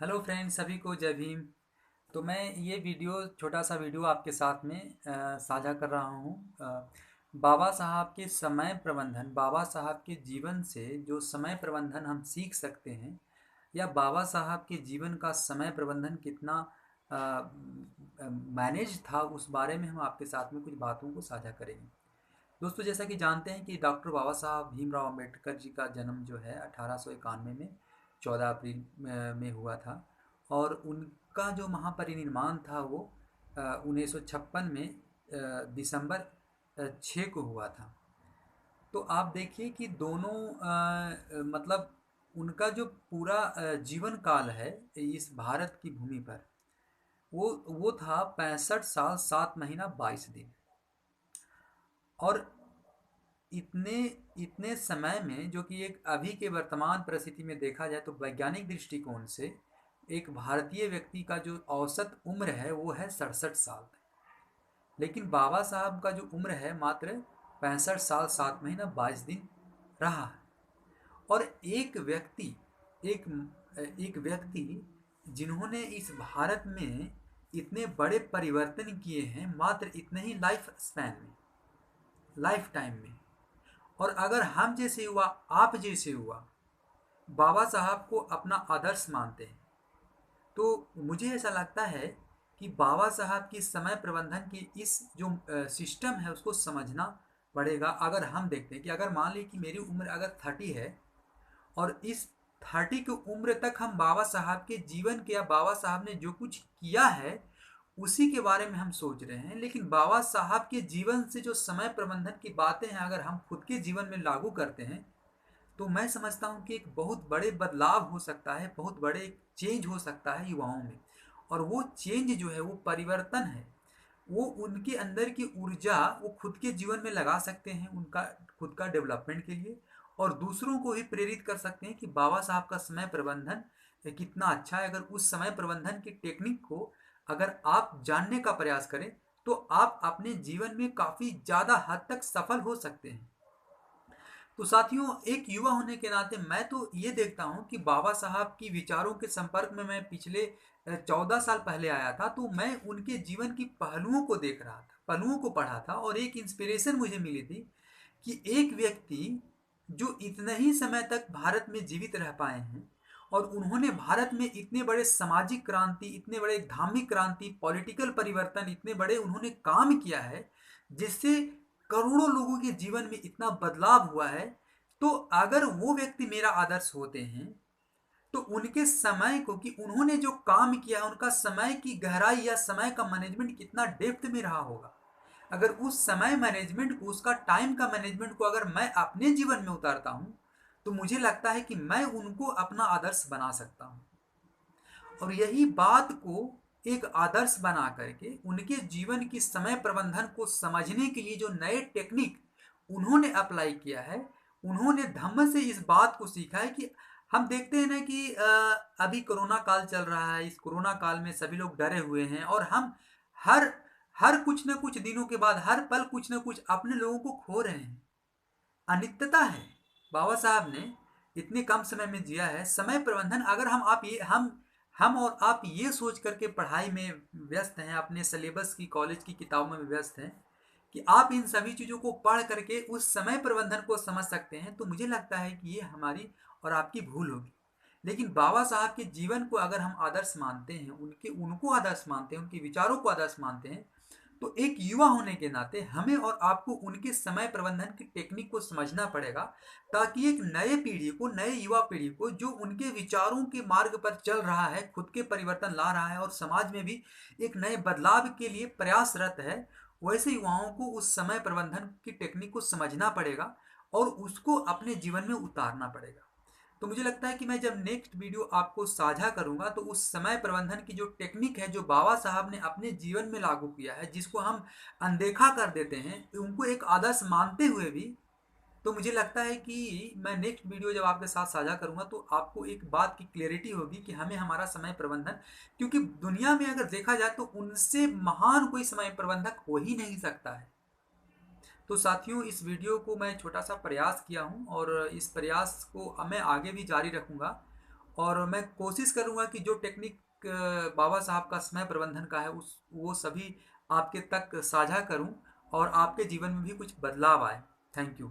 Hello friends, सभी को जय भीम। तो मैं ये छोटा सा वीडियो आपके साथ में साझा कर रहा हूँ। बाबा साहब के समय प्रबंधन, बाबा साहब के जीवन से जो समय प्रबंधन हम सीख सकते हैं, या बाबा साहब के जीवन का समय प्रबंधन कितना मैनेज था, उस बारे में हम आपके साथ में कुछ बातों को साझा करेंगे। दोस्तों, जैसा कि जानते हैं कि डॉक्टर बाबा साहब भीमराव अंबेडकर जी का जन्म जो है 1891 में 14 अप्रैल में हुआ था। और उनका जो महापरिनिर्वाण था वो 1956 में दिसंबर 6 को हुआ था। तो आप देखिए कि दोनों मतलब उनका जो पूरा जीवन काल है इस भारत की भूमि पर, वो था 65 साल 7 महीना 22 दिन। और इतने इतने समय में, जो कि एक अभी के वर्तमान परिस्थिति में देखा जाए तो वैज्ञानिक दृष्टिकोण से एक भारतीय व्यक्ति का जो औसत उम्र है वो है 67 साल। लेकिन बाबा साहब का जो उम्र है मात्र 65 साल 7 महीना 22 दिन रहा है। और एक एक व्यक्ति जिन्होंने इस भारत में इतने बड़े परिवर्तन किए हैं मात्र इतने ही लाइफ स्पैन में, लाइफ टाइम में। और अगर हम जैसे हुआ, आप जैसे हुआ, बाबा साहब को अपना आदर्श मानते हैं, तो मुझे ऐसा लगता है कि बाबा साहब की समय प्रबंधन की इस जो सिस्टम है उसको समझना पड़ेगा। अगर हम देखते हैं कि अगर मान ली कि मेरी उम्र अगर 30 है, और इस 30 की उम्र तक हम बाबा साहब के जीवन के, या बाबा साहब ने जो कुछ किया है उसी के बारे में हम सोच रहे हैं, लेकिन बाबा साहब के जीवन से जो समय प्रबंधन की बातें हैं अगर हम खुद के जीवन में लागू करते हैं, तो मैं समझता हूँ कि एक बहुत बड़े बदलाव हो सकता है, बहुत बड़े चेंज हो सकता है युवाओं में। और वो चेंज जो है, वो परिवर्तन है, वो उनके अंदर की ऊर्जा वो खुद के जीवन में लगा सकते हैं, उनका खुद का डेवलपमेंट के लिए। और दूसरों को भी प्रेरित कर सकते हैं कि बाबा साहब का समय प्रबंधन कितना अच्छा है। अगर उस समय प्रबंधन की टेक्निक को अगर आप जानने का प्रयास करें, तो आप अपने जीवन में काफ़ी ज़्यादा हद तक सफल हो सकते हैं। तो साथियों, एक युवा होने के नाते मैं तो ये देखता हूँ कि बाबा साहब की विचारों के संपर्क में मैं पिछले 14 साल पहले आया था। तो मैं उनके जीवन की पहलुओं को देख रहा था, पहलुओं को पढ़ा था, और एक इंस्पिरेशन मुझे मिली थी कि एक व्यक्ति जो इतने ही समय तक भारत में जीवित रह पाए हैं, और उन्होंने भारत में इतने बड़े सामाजिक क्रांति, इतने बड़े धार्मिक क्रांति, पॉलिटिकल परिवर्तन, इतने बड़े उन्होंने काम किया है जिससे करोड़ों लोगों के जीवन में इतना बदलाव हुआ है। तो अगर वो व्यक्ति मेरा आदर्श होते हैं, तो उनके समय को, कि उन्होंने जो काम किया उनका समय की गहराई या समय का मैनेजमेंट कितना डेप्थ में रहा होगा, अगर उस समय मैनेजमेंट को, उसका टाइम का मैनेजमेंट को अगर मैं अपने जीवन में उतारता हूँ, तो मुझे लगता है कि मैं उनको अपना आदर्श बना सकता हूँ। और यही बात को एक आदर्श बना करके उनके जीवन की समय प्रबंधन को समझने के लिए जो नए टेक्निक उन्होंने अप्लाई किया है, उन्होंने धम्म से इस बात को सीखा है कि हम देखते हैं ना कि अभी कोरोना काल चल रहा है। इस कोरोना काल में सभी लोग डरे हुए हैं, और हम हर हर कुछ न कुछ दिनों के बाद, हर पल कुछ न कुछ अपने लोगों को खो रहे हैं। अनित्यता है। बाबा साहब ने इतने कम समय में जिया है। समय प्रबंधन, अगर हम और आप ये सोच करके पढ़ाई में व्यस्त हैं, अपने सिलेबस की, कॉलेज की किताबों में व्यस्त हैं कि आप इन सभी चीज़ों को पढ़ करके उस समय प्रबंधन को समझ सकते हैं, तो मुझे लगता है कि ये हमारी और आपकी भूल होगी। लेकिन बाबा साहब के जीवन को अगर हम आदर्श मानते हैं, उनको आदर्श मानते हैं, उनके विचारों को आदर्श मानते हैं, तो एक युवा होने के नाते हमें और आपको उनके समय प्रबंधन की टेक्निक को समझना पड़ेगा, ताकि एक नए पीढ़ी को, नए युवा पीढ़ी को, जो उनके विचारों के मार्ग पर चल रहा है, खुद के परिवर्तन ला रहा है और समाज में भी एक नए बदलाव के लिए प्रयासरत है, वैसे युवाओं को उस समय प्रबंधन की टेक्निक को समझना पड़ेगा और उसको अपने जीवन में उतारना पड़ेगा। तो मुझे लगता है कि मैं जब नेक्स्ट वीडियो आपको साझा करूंगा, तो उस समय प्रबंधन की जो टेक्निक है, जो बाबा साहब ने अपने जीवन में लागू किया है, जिसको हम अनदेखा कर देते हैं, उनको एक आदर्श मानते हुए भी, तो मुझे लगता है कि मैं नेक्स्ट वीडियो जब आपके साथ साझा करूंगा, तो आपको एक बात की क्लैरिटी होगी कि हमें हमारा समय प्रबंधन, क्योंकि दुनिया में अगर देखा जाए तो उनसे महान कोई समय प्रबंधक हो ही नहीं सकता है। तो साथियों, इस वीडियो को मैं छोटा सा प्रयास किया हूँ, और इस प्रयास को मैं आगे भी जारी रखूँगा। और मैं कोशिश करूँगा कि जो टेक्निक बाबा साहब का समय प्रबंधन का है उस वो सभी आपके तक साझा करूँ और आपके जीवन में भी कुछ बदलाव आए। Thank you.